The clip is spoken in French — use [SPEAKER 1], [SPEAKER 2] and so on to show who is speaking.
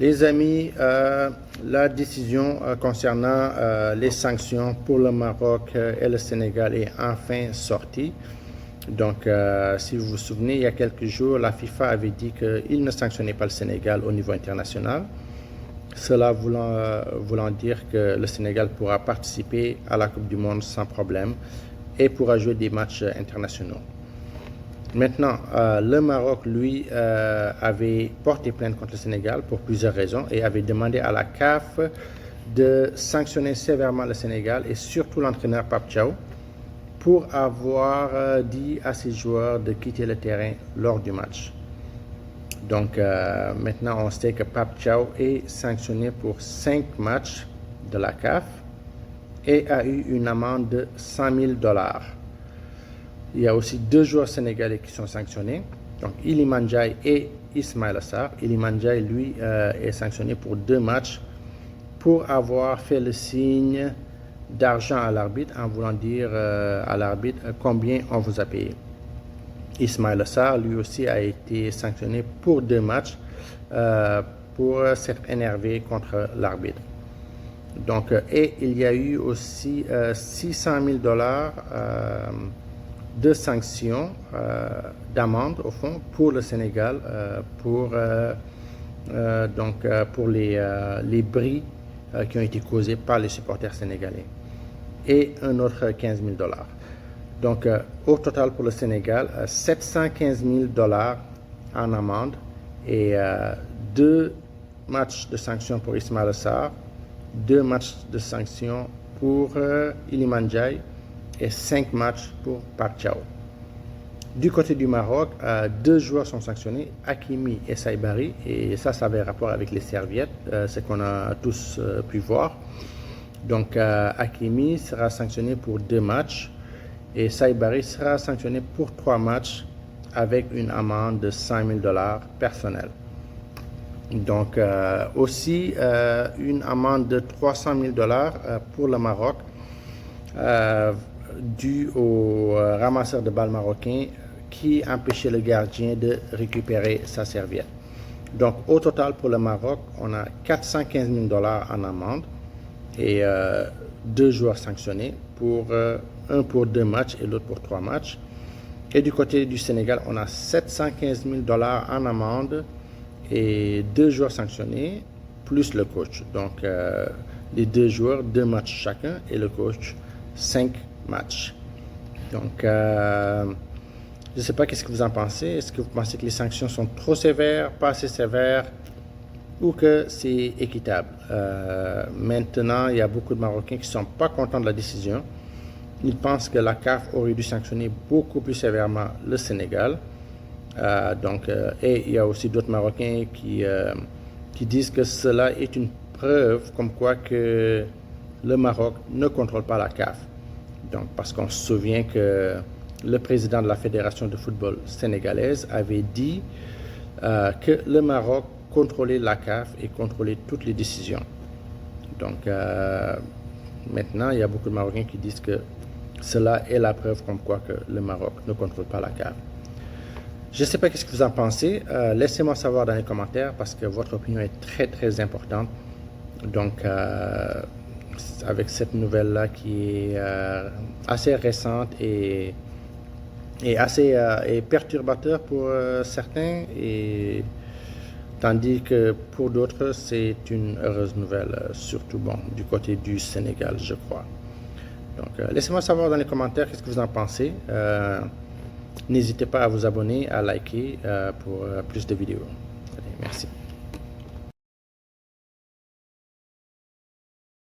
[SPEAKER 1] Les amis, la décision concernant les sanctions pour le Maroc et le Sénégal est enfin sortie. Donc, si vous vous souvenez, il y a quelques jours, la FIFA avait dit qu'il ne sanctionnait pas le Sénégal au niveau international. Cela voulant dire que le Sénégal pourra participer à la Coupe du Monde sans problème et pourra jouer des matchs internationaux. Maintenant, le Maroc, lui, avait porté plainte contre le Sénégal pour plusieurs raisons et avait demandé à la CAF de sanctionner sévèrement le Sénégal et surtout l'entraîneur Pape Thiaw pour avoir dit à ses joueurs de quitter le terrain lors du match. Donc, maintenant, on sait que Pape Thiaw est sanctionné pour 5 matchs de la CAF et a eu une amende de 100 000 $. Il y a aussi 2 joueurs sénégalais qui sont sanctionnés, donc Iliman Ndiaye et Ismaïla Sarr. Iliman Ndiaye, lui, est sanctionné pour 2 matchs pour avoir fait le signe d'argent à l'arbitre en voulant dire à l'arbitre combien on vous a payé. Ismaïla Sarr, lui aussi, a été sanctionné pour 2 matchs pour s'être énervé contre l'arbitre. Donc, et il y a eu aussi 600 000 $ de sanctions, d'amende au fond pour le Sénégal, pour les bris qui ont été causés par les supporters sénégalais, et un autre 15 000 $. Donc au total pour le Sénégal, 715 000 $ en amende et 2 matchs de sanctions pour Ismaïla Sarr, 2 matchs de sanctions pour Iliman Ndiaye et 5 matchs pour Pape Thiaw. Du côté du Maroc, 2 joueurs sont sanctionnés, Hakimi et Saibari, et ça avait rapport avec les serviettes, ce qu'on a tous pu voir. Donc Hakimi sera sanctionné pour 2 matchs et Saibari sera sanctionné pour 3 matchs avec une amende de 100 000 $ personnelle. Donc aussi une amende de 300 000 $ pour le Maroc, dû au ramasseur de balles marocain qui empêchait le gardien de récupérer sa serviette. Donc au total pour le Maroc, on a 415 000 $ en amende et 2 joueurs sanctionnés, un pour 2 matchs et l'autre pour 3 matchs. Et du côté du Sénégal, on a 715 000 $ en amende et 2 joueurs sanctionnés plus le coach. Donc les 2 joueurs, 2 matchs chacun, et le coach 5 matchs. Donc je ne sais pas qu'est-ce que vous en pensez. Est-ce que vous pensez que les sanctions sont trop sévères, pas assez sévères, ou que c'est équitable? Maintenant, il y a beaucoup de Marocains qui ne sont pas contents de la décision. Ils pensent que la CAF aurait dû sanctionner beaucoup plus sévèrement le Sénégal. Et il y a aussi d'autres Marocains qui disent que cela est une preuve comme quoi que le Maroc ne contrôle pas la CAF. Donc, parce qu'on se souvient que le président de la Fédération de football sénégalaise avait dit que le Maroc contrôlait la CAF et contrôlait toutes les décisions. Donc, maintenant, il y a beaucoup de Marocains qui disent que cela est la preuve comme quoi que le Maroc ne contrôle pas la CAF. Je ne sais pas qu'est-ce que vous en pensez. Laissez-moi savoir dans les commentaires parce que votre opinion est très très importante. Donc, avec cette nouvelle-là qui est assez récente et assez perturbateur pour certains, et tandis que pour d'autres, c'est une heureuse nouvelle, surtout du côté du Sénégal, je crois. Donc, laissez-moi savoir dans les commentaires qu'est-ce que vous en pensez. N'hésitez pas à vous abonner, à liker pour plus de vidéos. Allez, merci.